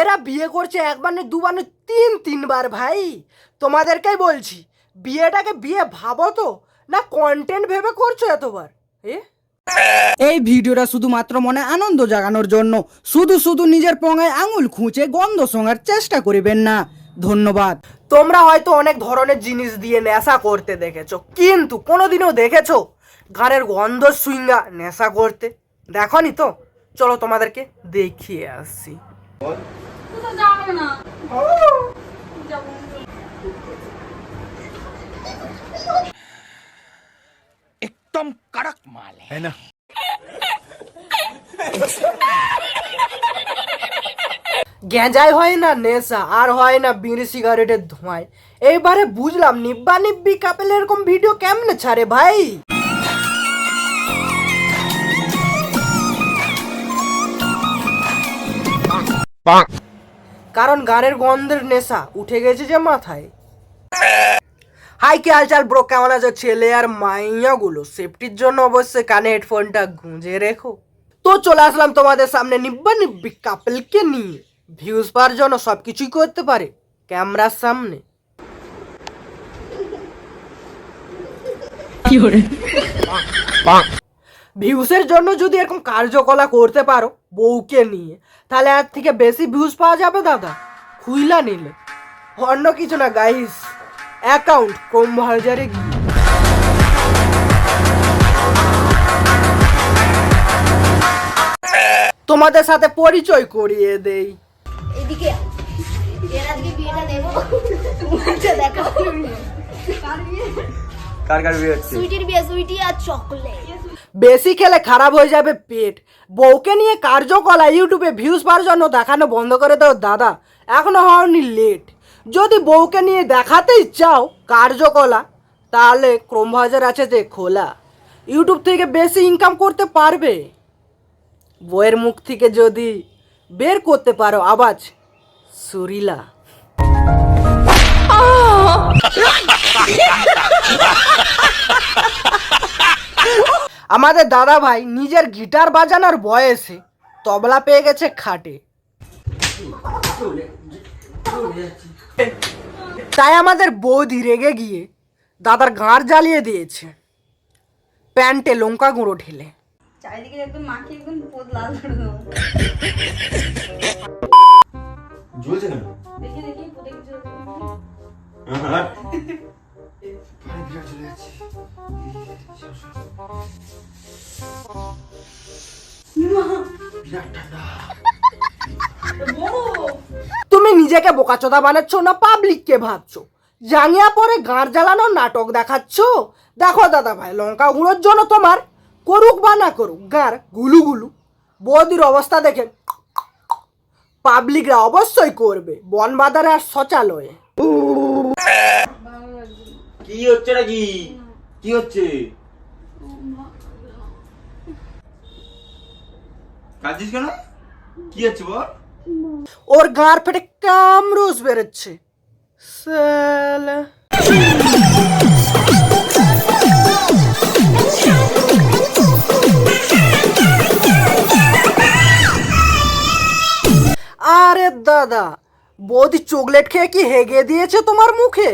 এরা বিয়ে করছে একবার না দুবার না তিনবার ভাই। তোমাদেরকেই বলছি বিয়েটাকে বিয়ে ভাবো তো, না কন্টেন্ট ভেবে করছো এতবার। এই ভিডিওটা শুধুমাত্র মনে আনন্দ জাগানোর জন্য, শুধু নিজের পঙ্গায় আঙুল খুঁচে গন্ধ শোঙার চেষ্টা করিবেন না। ধন্যবাদ। তোমরা হয়তো অনেক ধরনের জিনিস দিয়ে নেশা করতে দেখেছো, কিন্তু কোনোদিনও দেখেছো গানের গন্ধ সুইঙ্গা নেশা করতে? দেখনি তো? চলো তোমাদেরকে দেখিয়ে আসছি। एकदम कड़क माल है ना। গেঁজাই হয় না নেশা, আর হয় না বিড়ি সিগারেটের ধোঁয়ায়। এইবারে বুঝলাম নিব্বা নিব্বি কাপেল এরকম ভিডিও কেমনে ছাড়ে ভাই। কারণ গানের গন্ধের নেশা উঠে গেছে যে মাথায়। হাই কি হালচাল ব্রো, কেমন আছো ছেলে আর মাইয়াগুলো? সেফটির জন্য অবশ্যই কানে হেডফোনটা গুঁজে রেখো। তো চলে আসলাম তোমাদের সামনে নিব্বা নিব্বি কাপেলকে নিয়ে। ভিউজ পাওয়ার জন্য সবকিছুই করতে পারে ক্যামেরার সামনে। ভিউসের জন্য যদি এরকম কার্যকলাপ করতে পারো বউকে নিয়ে, তাহলে আর থেকে বেশি ভিউজ পাওয়া যাবে দাদা, খুইলা নিলে। অন্য কিছু না গাইস, অ্যাকাউন্ট ক্রমবাজারে গিয়ে তোমাদের সাথে পরিচয় করিয়ে দেই। এদিকে এর আজকে বিয়েটা দেবো। দেখো কার বিয়ে হচ্ছে? সুইটির বিয়ে, সুইটি আর চকলেট। বেশি খেলে খারাপ হয়ে যাবে পেট। বউকে নিয়ে কার্যকলাপ ইউটিউবে ভিউজ পাওয়ার জন্য দেখানো বন্ধ করে দাও দাদা, এখনো হওনি লেট। যদি বউকে নিয়ে দেখাতেই চাও কার্যকলাপ, তাহলে ক্রমবাজার আছে যে খোলা, ইউটিউব থেকে বেশি ইনকাম করতে পারবে। বউয়ের মুখ থেকে যদি বের করতে পারো আওয়াজ সুরিলা। আমাদের দাদা ভাই নিজের গিটার বাজানোর বয়সে তবলা পেয়ে গেছে খাটে। তাই আমাদের বৌদি রেগে গিয়ে দাদার গাঁড় জ্বালিয়ে দিয়েছে প্যান্টে লঙ্কা গুঁড়ো ঢেলে। চারিদিকে একদম মাখিয়ে একদম পোদ লাল করে দেবো। ঝুলছে কেন? দেখি দেখি পোদে কিছু তুমি নিজেকে বোকাচোদা বানাচ্ছ না পাবলিককে ভাবছো? জাঙ্গিয়া পরে গাঁড় জ্বালানোর নাটক দেখাচ্ছ? দেখো দাদা ভাই, লঙ্কা গুঁড়োর জন্য তোমার করুক বা না করুক গাঁড় গুলু গুলু, বৌদির অবস্থা দেখে পাবলিকরা অবশ্যই করবে বনবাজারে আর শৌচালয়ে। কি হচ্ছে নাকি? কি হচ্ছে? কাঁদছিস কেন? কি হচ্ছে বল? ওর গাঁড় ফেটে কামরুস বেরোচ্ছে শালা। আরে দাদা, বৌদি চকলেট খেয়ে কি হেগে দিয়েছে তোমার মুখে?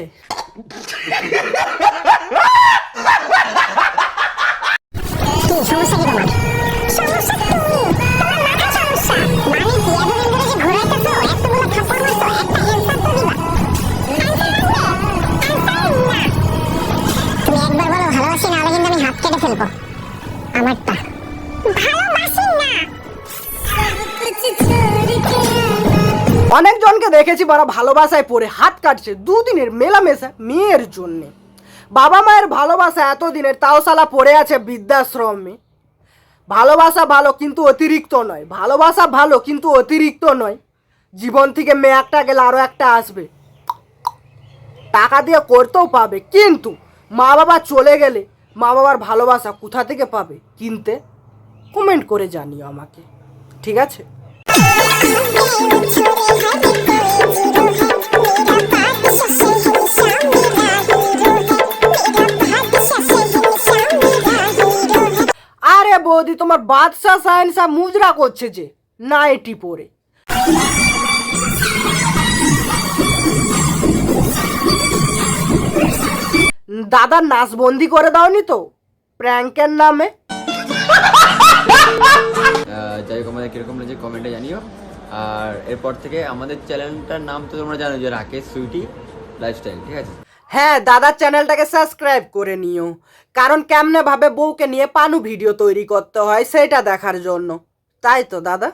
অনেকজনকে দেখেছি বড় ভালোবাসায় পড়ে হাত কাটছে দুদিনের মেলামেশা মেয়ের জন্যে। বাবা মায়ের ভালোবাসা এতদিনের, তাও শালা পড়ে আছে বৃদ্ধাশ্রমে। ভালোবাসা ভালো কিন্তু অতিরিক্ত নয়, ভালোবাসা ভালো কিন্তু অতিরিক্ত নয়। জীবন থেকে মেয়ে একটা গেলে আরও একটা আসবে, টাকা দিয়ে করতেও পাবে, কিন্তু মা বাবা চলে গেলে মা বাবার ভালোবাসা কোথা থেকে পাবে কিনতে? কমেন্ট করে জানিও আমাকে, ঠিক আছে? আরে বৌদি, তোমার বাদশা সায়েন্সা মুজরা করছে যে নাইটি পরে। দাদার নাচবন্দি করে দাওনি তো প্র্যাঙ্কের নামে? যাই হোক আমাদের কিরকম লাগছে কমেন্টে জানিও। আর এরপর থেকে আমাদের চ্যানেলটার নাম তো তোমরা জানো যে রাকেশ সুইটি লাইফস্টাইল, ঠিক আছে? হ্যাঁ, দাদার চ্যানেলটাকে সাবস্ক্রাইব করে নিও, কারণ কেমনে ভাবে বউকে নিয়ে পানু ভিডিও তৈরি করতে হয় সেটা দেখার জন্য। তাই তো দাদা?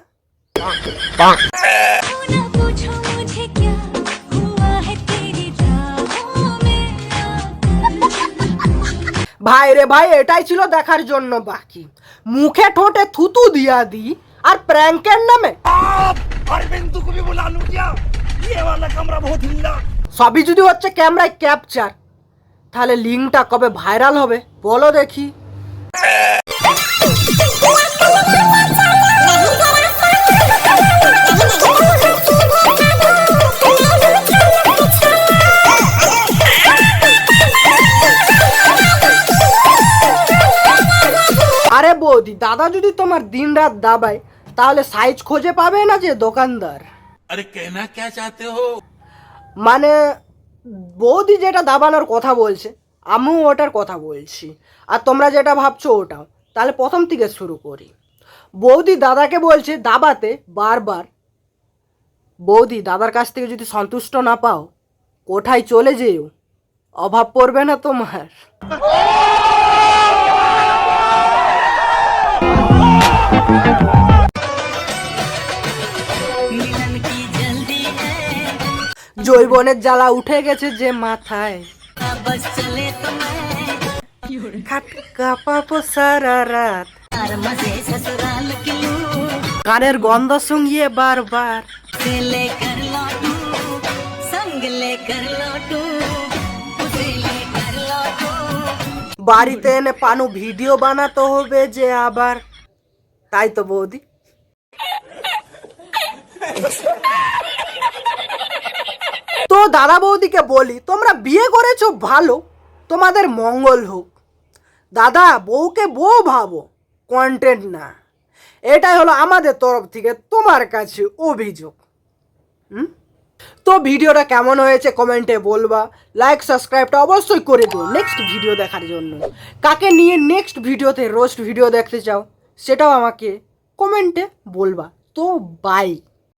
ভাই রে ভাই, এটাই ছিল দেখার জন্য বাকি। মুখে ঠোঁটে থুতু দিয়া দি আর প্র্যাঙ্কের নামে अरविंदू को भी बुला लूं क्या? ये वाला कमरा बहुत हिल्ला। সবই যদি হচ্ছে ক্যামেরায় ক্যাপচার, তাহলে লিঙ্কটা কবে ভাইরাল হবে বলো দেখি? আরে বৌদি, দাদা যদি তোমার দিন রাত দাবায় তাহলে সাইজ খোঁজে পাবে না যে দোকানদার। अरे कहना क्या चाहते हो? মানে বৌদি যেটা দাবানোর কথা বলছে আমিও ওটার কথা বলছি, আর তোমরা যেটা ভাবছো ওটাও। তাহলে প্রথম থেকে শুরু করি। বৌদি দাদাকে বলছে দাবাতে বারবার। বৌদি দাদার কাছ থেকে যদি সন্তুষ্ট না পাও কোথায় চলে যেও, অভাব পড়বে না তোমার। জৈবনের জ্বালা উঠে গেছে যে মাথায়, কাঁপাবো সারা রাত, কানের গন্ধ শুঙ্গিয়ে বারবার, বাড়িতে এনে পানু ভিডিও বানাতে হবে যে আবার। তাই তো বৌদি? তো দাদা বৌদিকে বলি, তোমরা বিয়ে করেছো ভালো, তোমাদের মঙ্গল হোক। দাদা বউকে বউ ভাবো, কন্টেন্ট না। এটাই হলো আমাদের তরফ থেকে তোমার কাছে অভিযোগ। তো ভিডিওটা কেমন হয়েছে কমেন্টে বলবা, লাইক সাবস্ক্রাইবটা অবশ্যই করে দিও নেক্সট ভিডিও দেখার জন্য। কাকে নিয়ে নেক্সট ভিডিওতে রোস্ট ভিডিও দেখতে চাও সেটাও আমাকে কমেন্টে বলবা। তো বাই।